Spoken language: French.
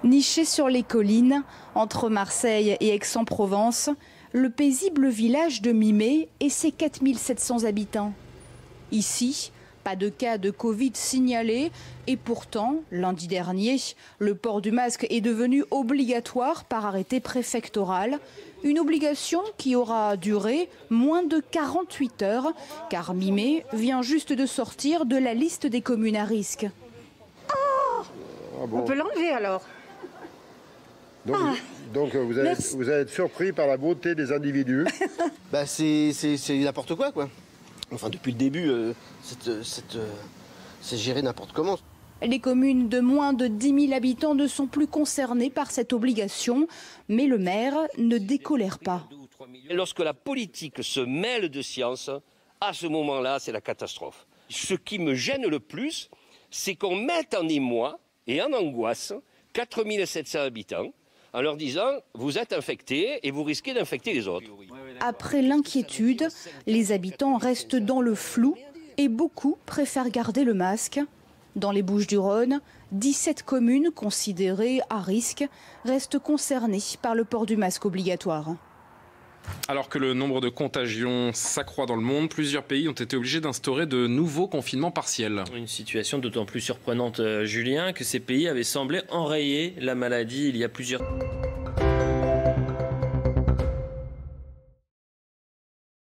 Niché sur les collines, entre Marseille et Aix-en-Provence, le paisible village de Mimé et ses 4700 habitants. Ici, pas de cas de Covid signalés et pourtant, lundi dernier, le port du masque est devenu obligatoire par arrêté préfectoral. Une obligation qui aura duré moins de 48 heures car Mimé vient juste de sortir de la liste des communes à risque. Oh, ah bon. On peut l'enlever alors. Donc vous allez être surpris par la beauté des individus. C'est n'importe quoi. Enfin, depuis le début, c'est géré n'importe comment. Les communes de moins de 10 000 habitants ne sont plus concernées par cette obligation, mais le maire ne décolère pas. Lorsque la politique se mêle de science, à ce moment-là, c'est la catastrophe. Ce qui me gêne le plus, c'est qu'on mette en émoi et en angoisse 4700 habitants, en leur disant « vous êtes infectés et vous risquez d'infecter les autres ». Après l'inquiétude, les habitants restent dans le flou et beaucoup préfèrent garder le masque. Dans les Bouches-du-Rhône, 17 communes considérées à risque restent concernées par le port du masque obligatoire. Alors que le nombre de contagions s'accroît dans le monde, plusieurs pays ont été obligés d'instaurer de nouveaux confinements partiels. Une situation d'autant plus surprenante, Julien, que ces pays avaient semblé enrayer la maladie il y a plusieurs...